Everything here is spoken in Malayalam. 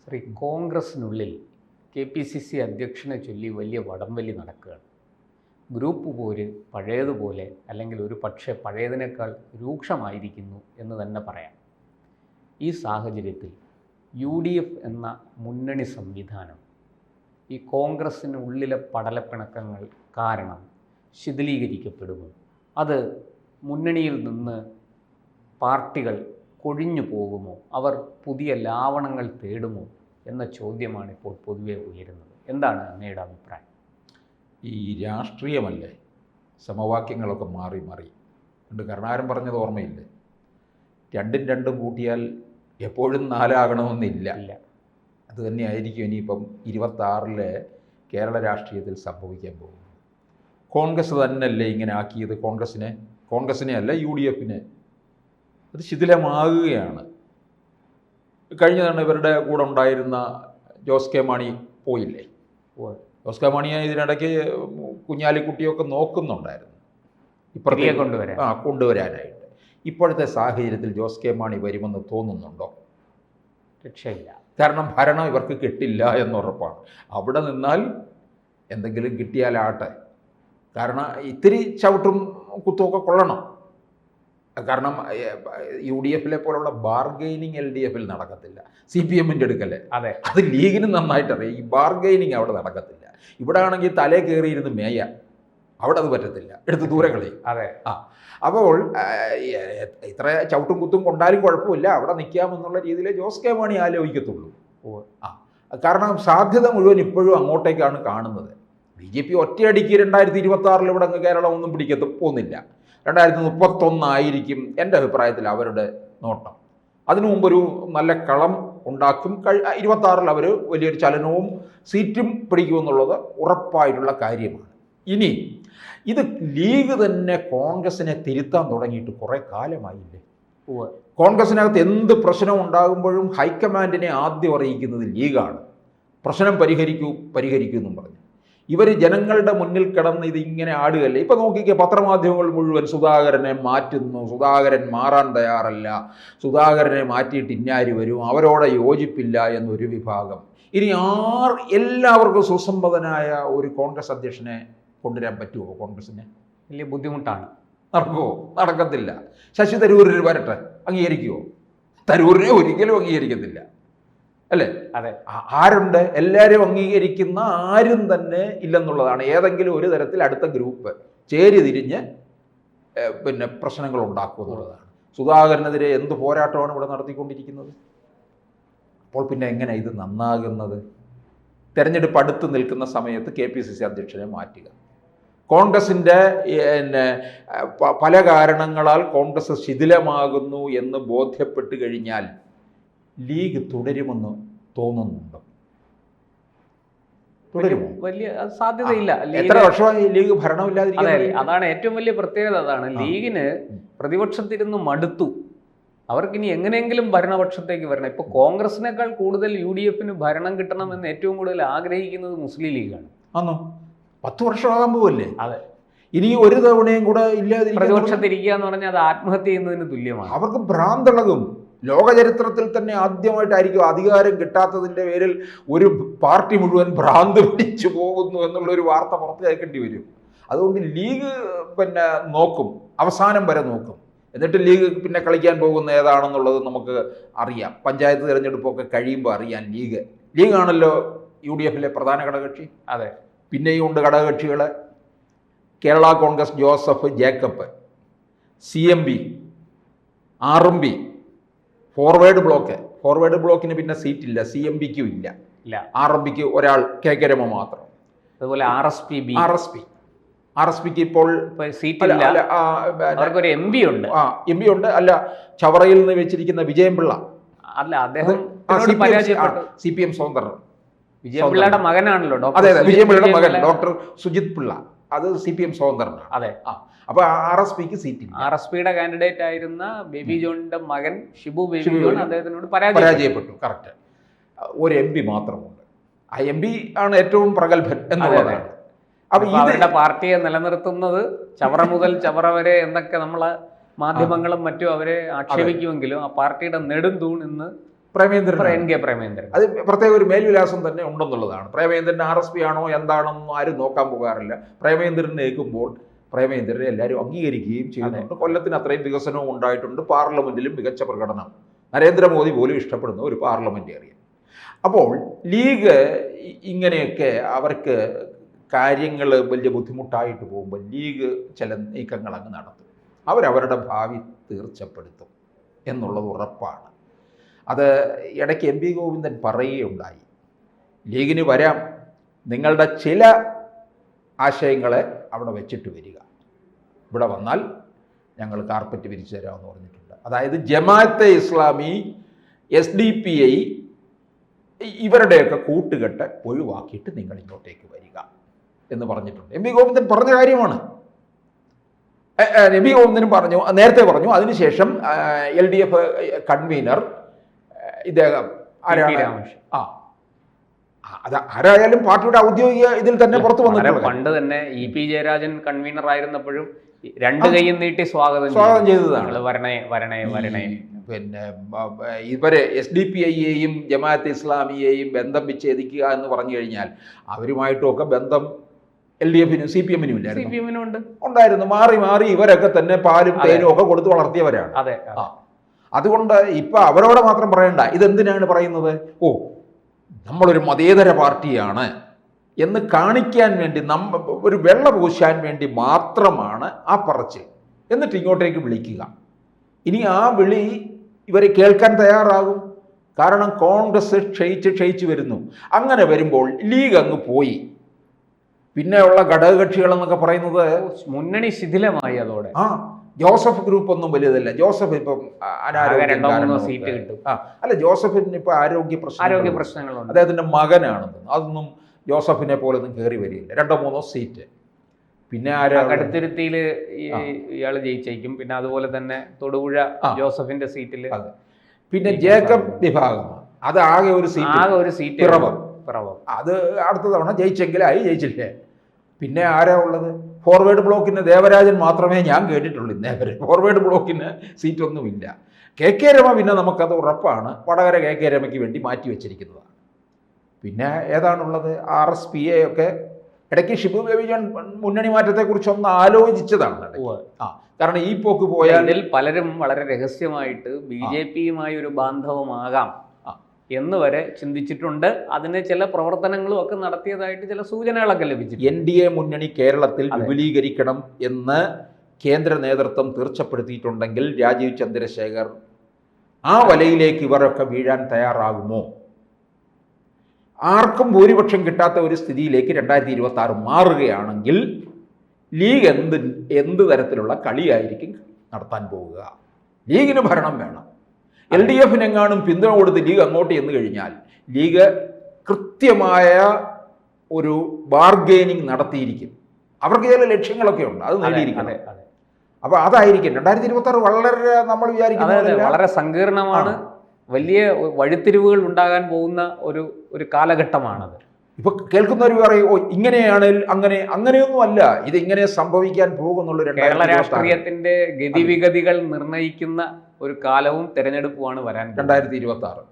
ശ്രീ കോൺഗ്രസിനുള്ളിൽ KPCC അധ്യക്ഷനെ ചൊല്ലി വലിയ വടംവലി നടക്കുകയാണ്. ഗ്രൂപ്പ് പോര് പഴയതുപോലെ അല്ലെങ്കിൽ ഒരു പക്ഷേ പഴയതിനേക്കാൾ രൂക്ഷമായിരിക്കുന്നു എന്ന് തന്നെ പറയാം. ഈ സാഹചര്യത്തിൽ UDF എന്ന മുന്നണി സംവിധാനം ഈ കോൺഗ്രസിനുള്ളിലെ പടലപ്പിണക്കങ്ങൾ കാരണം ശിഥിലീകരിക്കപ്പെടുമോ? അത് മുന്നണിയിൽ നിന്ന് പാർട്ടികൾ കൊഴിഞ്ഞു പോകുമോ? അവർ പുതിയ ലാവണങ്ങൾ തേടുമോ എന്ന ചോദ്യമാണ് ഇപ്പോൾ പൊതുവെ ഉയരുന്നത്. എന്താണ് അങ്ങയുടെ അഭിപ്രായം? ഈ രാഷ്ട്രീയമല്ലേ, സമവാക്യങ്ങളൊക്കെ മാറി മാറി പണ്ട് കരുണാകരൻ പറഞ്ഞത് ഓർമ്മയില്ലേ, രണ്ടും കൂട്ടിയാൽ എപ്പോഴും 4 ആകണമെന്നില്ല. അത് തന്നെയായിരിക്കും ഇനിയിപ്പം 26-ലെ കേരള രാഷ്ട്രീയത്തിൽ സംഭവിക്കാൻ പോകുന്നത്. കോൺഗ്രസ് തന്നെയല്ലേ ഇങ്ങനെ ആക്കിയത് കോൺഗ്രസിനെ അല്ല UDFനെ. അത് ശിഥിലമാകുകയാണ്. കഴിഞ്ഞ തവണ ഇവരുടെ കൂടെ ഉണ്ടായിരുന്ന ജോസ് കെ മാണി പോയില്ലേ? ജോസ് കെ മാണിയെ ഇതിനിടയ്ക്ക് കുഞ്ഞാലിക്കുട്ടിയൊക്കെ നോക്കുന്നുണ്ടായിരുന്നു ഇപ്പുറത്തെ കൊണ്ടുവരാനായിട്ട്. ഇപ്പോഴത്തെ സാഹചര്യത്തിൽ ജോസ് കെ മാണി വരുമെന്ന് തോന്നുന്നുണ്ടോ? രക്ഷയില്ല. കാരണം ഭരണം ഇവർക്ക് കിട്ടില്ല എന്നുറപ്പാണ്. അവിടെ നിന്നാൽ എന്തെങ്കിലും കിട്ടിയാലാട്ടെ, കാരണം ഇത്തിരി ചവിട്ടും കുത്തുമൊക്കെ കൊള്ളണം. കാരണം UDFലെ പോലുള്ള ബാർഗെയിനിങ് LDFൽ നടക്കത്തില്ല. CPMൻ്റെ എടുക്കല്ലേ, അതെ, അത് ലീഗിന് നന്നായിട്ടറിയാം. ഈ ബാർഗെയിനിങ് അവിടെ നടക്കത്തില്ല. ഇവിടെ ആണെങ്കിൽ തലേ കയറിയിരുന്ന് മേയ, അവിടെ അത് പറ്റത്തില്ല, എടുത്ത് ദൂരെ കളയും. അതെ. അപ്പോൾ ഇത്ര ചവിട്ടും കുത്തും കൊണ്ടാലും കുഴപ്പമില്ല, അവിടെ നിൽക്കാമെന്നുള്ള രീതിയിൽ ജോസ് കെ മാണി ആലോചിക്കത്തുള്ളൂ. കാരണം സാധ്യത മുഴുവൻ ഇപ്പോഴും അങ്ങോട്ടേക്കാണ് കാണുന്നത്. BJP ഒറ്റയടിക്ക് 2026 ഇവിടെ അങ്ങ് കേരളം ഒന്നും പോകുന്നില്ല. 2031 ആയിരിക്കും എൻ്റെ അഭിപ്രായത്തിൽ അവരുടെ നോട്ടം. അതിനു മുമ്പൊരു നല്ല കളം ഉണ്ടാക്കും. 26-ൽ അവർ വലിയൊരു ചലനവും സീറ്റും പിടിക്കുമെന്നുള്ളത് ഉറപ്പായിട്ടുള്ള കാര്യമാണ്. ഇനി ഇത് ലീഗ് തന്നെ കോൺഗ്രസിനെ തിരുത്താൻ തുടങ്ങിയിട്ട് കുറേ കാലമായില്ലേ? കോൺഗ്രസിനകത്ത് എന്ത് പ്രശ്നം ഉണ്ടാകുമ്പോഴും ഹൈക്കമാൻഡിനെ ആദ്യം അറിയിക്കുന്നത് ലീഗാണ്. പ്രശ്നം പരിഹരിക്കൂ എന്നും പറഞ്ഞു. ഇവർ ജനങ്ങളുടെ മുന്നിൽ കിടന്ന് ഇതിങ്ങനെ ആടുകയല്ലേ. ഇപ്പം നോക്കിക്കുക, പത്രമാധ്യമങ്ങൾ മുഴുവൻ സുധാകരനെ മാറ്റുന്നു, സുധാകരൻ മാറാൻ തയ്യാറല്ല, സുധാകരനെ മാറ്റിയിട്ട് ഇന്നാര് വരും, അവരോട് യോജിപ്പില്ല എന്നൊരു വിഭാഗം. ഇനി എല്ലാവർക്കും സുസംബദ്ധനായ ഒരു കോൺഗ്രസ് അധ്യക്ഷനെ കൊണ്ടുവരാൻ പറ്റുമോ? കോൺഗ്രസിന് വലിയ ബുദ്ധിമുട്ടാണ്. നടക്കുമോ? നടക്കത്തില്ല. ശശി തരൂരിൽ വരട്ടെ, അംഗീകരിക്കുമോ? തരൂരിനെ ഒരിക്കലും അംഗീകരിക്കത്തില്ല, അല്ലേ? അതെ. ആരുണ്ട്? എല്ലാവരും അംഗീകരിക്കുന്ന ആരും തന്നെ ഇല്ലെന്നുള്ളതാണ്. ഏതെങ്കിലും ഒരു തരത്തിൽ അടുത്ത ഗ്രൂപ്പ് ചേരി തിരിഞ്ഞ് പ്രശ്നങ്ങൾ ഉണ്ടാക്കും എന്നുള്ളതാണ്. സുധാകരനെതിരെ എന്ത് പോരാട്ടമാണ് ഇവിടെ നടത്തിക്കൊണ്ടിരിക്കുന്നത്? അപ്പോൾ പിന്നെ എങ്ങനെ ഇത് നന്നാകുന്നത്? തെരഞ്ഞെടുപ്പ് അടുത്ത് നിൽക്കുന്ന സമയത്ത് KPCC അധ്യക്ഷനെ മാറ്റുക. കോൺഗ്രസിൻ്റെ പല കാരണങ്ങളാൽ കോൺഗ്രസ് ശിഥിലമാകുന്നു എന്ന് ബോധ്യപ്പെട്ട് കഴിഞ്ഞാൽ ലീഗ് തുടരുമെന്ന് തോന്നുന്നുണ്ടോ? തുടരുമോ? വലിയ സാധ്യതയില്ല. എത്ര വർഷമായി ലീഗ് ഭരണമില്ലാതിരിക്കുന്നത്? അതാണ് ഏറ്റവും വലിയ പ്രത്യേകത. അതാണ് ലീഗിന് പ്രതിപക്ഷത്തിരുന്ന് മടുത്തു. അവർക്കിനി എങ്ങനെയെങ്കിലും ഭരണപക്ഷത്തേക്ക് വരണം. ഇപ്പോൾ കോൺഗ്രസിനേക്കാൾ കൂടുതൽ UDFന് ഭരണം കിട്ടണമെന്ന് ഏറ്റവും കൂടുതൽ ആഗ്രഹിക്കുന്നത് മുസ്ലിം ലീഗാണ്. ആണോ? 10 വർഷമാകാൻ പോവല്ലേ? അതെ. ഇനി ഒരു തവണയും കൂടെ ഇല്ലാതെ പ്രതിപക്ഷത്തിരിക്കുക എന്ന് പറഞ്ഞാൽ അത് ആത്മഹത്യ ചെയ്യുന്നതിന് തുല്യമാണ്. അവർക്ക് ഭ്രാന്തളകും. ലോകചരിത്രത്തിൽ തന്നെ ആദ്യമായിട്ടായിരിക്കും അധികാരം കിട്ടാത്തതിൻ്റെ പേരിൽ ഒരു പാർട്ടി മുഴുവൻ ഭ്രാന്ത് പിടിച്ചു പോകുന്നു എന്നുള്ളൊരു വാർത്ത പുറത്ത് കേൾക്കേണ്ടി വരും. അതുകൊണ്ട് ലീഗ് നോക്കും, അവസാനം വരെ നോക്കും. എന്നിട്ട് ലീഗ് പിന്നെ കളിക്കാൻ പോകുന്ന ഏതാണെന്നുള്ളത് നമുക്ക് അറിയാം. പഞ്ചായത്ത് തിരഞ്ഞെടുപ്പൊക്കെ കഴിയുമ്പോൾ അറിയാം. ലീഗാണല്ലോ UDFലെ പ്രധാന ഘടകകക്ഷി. അതെ. പിന്നെയും ഉണ്ട് ഘടകകക്ഷികൾ. Kerala Congress Joseph Jacob, CMB, RMB, forward ബ്ലോക്കിന് പിന്നെ സീറ്റില്ല. CMBക്കും ഇല്ല. RMBക്ക് ഒരാൾ KK രമ മാത്രം. അതുപോലെ RSPക്ക് ഇപ്പോൾ സീറ്റില്ല. MP ഉണ്ട്. MP ഉണ്ട്. അല്ല, ചവറയിൽ നിന്ന് വെച്ചിരിക്കുന്ന വിജയൻപിള്ള അല്ല, അദ്ദേഹം CPM സ്വതന്ത്രൻ. വിജയൻപിള്ളയുടെ മകനാണല്ലോ. അതെ, വിജയൻപിള്ളയുടെ മകൻ ഡോക്ടർ സുജിത് പിള്ള, അത് CPM സ്വതന്ത്രനാണ്. അതെ. അപ്പോൾ RSPക്ക് സീറ്റില്ല. RSPയുടെ കാൻഡിഡേറ്റ് ആയിരുന്ന ബേബി ജോണിന്റെ മകൻ ഷിബു ബേബി ജോൺ അദ്ദേഹത്തിനോട് പരാജയപ്പെട്ടു. കറക്റ്റ്. ഒരു MP മാത്രമുണ്ട്. ആ MP ആണ് ഏറ്റവും പ്രഗത്ഭൻ എന്നുള്ളതാണ്. അപ്പൊ അവരുടെ പാർട്ടിയെ നിലനിർത്തുന്നത് ചവറ മുതൽ ചവറ വരെ എന്നൊക്കെ നമ്മളെ മാധ്യമങ്ങളും മറ്റും അവരെ ആക്ഷേപിക്കുമെങ്കിലും ആ പാർട്ടിയുടെ നെടും തൂൺ ഇന്ന് പ്രേമേന്ദ്രൻ. N K Premendran. അത് പ്രത്യേക ഒരു മേൽവിലാസം തന്നെ ഉണ്ടെന്നുള്ളതാണ്. പ്രേമേന്ദ്രൻ RSP ആണോ എന്താണെന്നൊന്നും ആരും നോക്കാൻ പോകാറില്ല. പ്രേമേന്ദ്രൻ കേൾക്കുമ്പോൾ പ്രേമേന്ദ്രനെ എല്ലാവരും അംഗീകരിക്കുകയും ചെയ്യുന്നുണ്ട്. കൊല്ലത്തിന് അത്രയും വികസനവും ഉണ്ടായിട്ടുണ്ട്. പാർലമെന്റിലും മികച്ച പ്രകടനം. നരേന്ദ്രമോദി പോലും ഇഷ്ടപ്പെടുന്ന ഒരു പാർലമെന്റേറിയൻ. അപ്പോൾ ലീഗ് ഇങ്ങനെയൊക്കെ അവർക്ക് കാര്യങ്ങൾ വലിയ ബുദ്ധിമുട്ടായിട്ട് പോകുമ്പോൾ ലീഗ് ചില നീക്കങ്ങൾ അങ്ങ് നടത്തും. അവരവരുടെ ഭാവി തീർച്ചപ്പെടുത്തും എന്നുള്ളത് ഉറപ്പാണ്. അത് ഇടയ്ക്ക് MP ഗോവിന്ദൻ പറയുകയുണ്ടായി, ലീഗിന് വരാം, നിങ്ങളുടെ ചില ആശയങ്ങളെ അവിടെ വെച്ചിട്ട് വരിക, ഇവിടെ വന്നാൽ ഞങ്ങൾ കാർപ്പറ്റ് വിരിച്ചു തരാമെന്ന് പറഞ്ഞിട്ടുണ്ട്. അതായത് ജമാഅത്തെ ഇസ്ലാമി, SDPI ഇവരുടെയൊക്കെ കൂട്ടുകെട്ട് ഒഴിവാക്കിയിട്ട് നിങ്ങൾ ഇങ്ങോട്ടേക്ക് വരിക എന്ന് പറഞ്ഞിട്ടുണ്ട്. MP ഗോവിന്ദൻ പറഞ്ഞ കാര്യമാണ്. MP ഗോവിന്ദനും പറഞ്ഞു, നേരത്തെ പറഞ്ഞു. അതിനുശേഷം LDF കൺവീനർ ഇദ്ദേഹം അത് ആരായാലും പാർട്ടിയുടെ ഔദ്യോഗിക ഇതിൽ തന്നെ പുറത്തു വന്നിട്ടുണ്ട്. പണ്ട് തന്നെ EP ജയരാജൻ കൺവീനർ ആയിരുന്നപ്പോഴും രണ്ട് കൈയും നീട്ടി സ്വാഗതം ചെയ്തതാണ്. വരണേ വരണേ വരണേ. പിന്നെ ഇവരെ SDPIയെയും ജമാഅത്തെ ഇസ്ലാമിയെയും ബന്ധം വിച്ഛേദിക്കുക എന്ന് പറഞ്ഞു കഴിഞ്ഞാൽ അവരുമായിട്ടുമൊക്കെ ബന്ധം LDFനും CPM-നും ഇല്ലായിരുന്നു, ഉണ്ടായിരുന്നു. മാറി മാറി ഇവരൊക്കെ തന്നെ പാലും തേനും ഒക്കെ കൊടുത്ത് വളർത്തിയവരാണ്. അതുകൊണ്ട് ഇപ്പൊ അവരോട് മാത്രം പറയണ്ട. ഇതെന്തിനാണ് പറയുന്നത്? ഓ, നമ്മളൊരു മതേതര പാർട്ടിയാണ് എന്ന് കാണിക്കാൻ വേണ്ടി, ഒരു വെള്ള പൂശാൻ വേണ്ടി മാത്രമാണ് ആ പറച്ചിൽ. എന്നിട്ട് ഇങ്ങോട്ടേക്ക് വിളിക്കുക. ഇനി ആ വിളി ഇവരെ കേൾക്കാൻ തയ്യാറാകും. കാരണം കോൺഗ്രസ് ക്ഷയിച്ച് വരുന്നു. അങ്ങനെ വരുമ്പോൾ ലീഗ് അങ്ങ് പോയി. പിന്നെയുള്ള ഘടകകക്ഷികളെന്നൊക്കെ പറയുന്നത് മുന്നണി ശിഥിലമായി. അതോടെ ജോസഫ് ഗ്രൂപ്പ് ഒന്നും വലുതല്ല. ജോസഫ് ഇപ്പം സീറ്റ് കിട്ടും. അല്ല, ജോസഫിന് ഇപ്പൊ ആരോഗ്യ പ്രശ്നങ്ങളുണ്ട്. അദ്ദേഹത്തിന്റെ മകനാണെന്ന്. അതൊന്നും ജോസഫിനെ പോലെ ഒന്നും കയറി വരില്ല. 2-3 സീറ്റ്. പിന്നെ കടുത്തുരുത്തിയിൽ ഇയാൾ ജയിച്ചേക്കും. പിന്നെ അതുപോലെ തന്നെ തൊടുപുഴ ജോസഫിന്റെ സീറ്റിൽ പിന്നെ ജേക്കബ് വിഭാഗമാണ്. അത് ആകെ ഒരു സീറ്റ് പിറവം. അത് അടുത്ത തവണ ജയിച്ചെങ്കിലായി, ജയിച്ചില്ലേ. പിന്നെ ആരാ ഉള്ളത്? ഫോർവേഡ് ബ്ലോക്കിന് ദേവരാജൻ മാത്രമേ ഞാൻ കേട്ടിട്ടുള്ളൂ ഇന്നേവരെ. ഫോർവേഡ് ബ്ലോക്കിന് സീറ്റൊന്നുമില്ല. KK രമ പിന്നെ നമുക്കത് ഉറപ്പാണ്. വടകര KK രമയ്ക്ക് വേണ്ടി മാറ്റി വെച്ചിരിക്കുന്നതാണ്. പിന്നെ ഏതാണുള്ളത്? RSPA ഒക്കെ ഇടയ്ക്ക് ഷിബു ബേബി ജോൺ മുന്നണി മാറ്റത്തെക്കുറിച്ചൊന്ന് ആലോചിച്ചതാണ്. കാരണം ഈ പോക്ക് പോയാൽ പലരും വളരെ രഹസ്യമായിട്ട് BJPയുമായി ഒരു ബാന്ധവമാകാം എന്ന് വരെ ചിന്തിച്ചിട്ടുണ്ട്. അതിന് ചില പ്രവർത്തനങ്ങളും ഒക്കെ നടത്തിയതായിട്ട് ചില സൂചനകളൊക്കെ ലഭിച്ചു. NDA മുന്നണി കേരളത്തിൽ വിപുലീകരിക്കണം എന്ന് കേന്ദ്ര നേതൃത്വം തീർച്ചപ്പെടുത്തിയിട്ടുണ്ടെങ്കിൽ രാജീവ് ചന്ദ്രശേഖർ ആ വലയിലേക്ക് ഇവരൊക്കെ വീഴാൻ തയ്യാറാകുമോ? ആർക്കും ഭൂരിപക്ഷം കിട്ടാത്ത ഒരു സ്ഥിതിയിലേക്ക് 2026 മാറുകയാണെങ്കിൽ ലീഗ് എന്ത് തരത്തിലുള്ള കളിയായിരിക്കും നടത്താൻ പോവുക? ലീഗിന് ഭരണം വേണം. LDFനെങ്ങാനും പിന്തുണ കൊടുത്ത് ലീഗ് അങ്ങോട്ട് ചെന്ന് കഴിഞ്ഞാൽ ലീഗ് കൃത്യമായ ഒരു ബാർഗെയിനിങ് നടത്തിയിരിക്കും. അവർക്ക് ചില ലക്ഷ്യങ്ങളൊക്കെ ഉണ്ട്, അത് നേടിയിരിക്കണം. അപ്പൊ അതായിരിക്കും 2026 വളരെ നമ്മൾ വിചാരിക്കുന്നത് വളരെ സങ്കീർണമാണ്. വലിയ വഴിത്തിരിവുകൾ ഉണ്ടാകാൻ പോകുന്ന ഒരു കാലഘട്ടമാണത്. ഇപ്പൊ കേൾക്കുന്നവർ പറയും, ഓ ഇങ്ങനെയാണ്, അങ്ങനെയൊന്നും അല്ല, ഇത് ഇങ്ങനെ സംഭവിക്കാൻ പോകുന്നുള്ള കേരള രാഷ്ട്രീയത്തിന്റെ ഗതിവിഗതികൾ നിർണ്ണയിക്കുന്ന ഒരു കാലവും തെരഞ്ഞെടുപ്പുമാണ് വരാൻ 2026.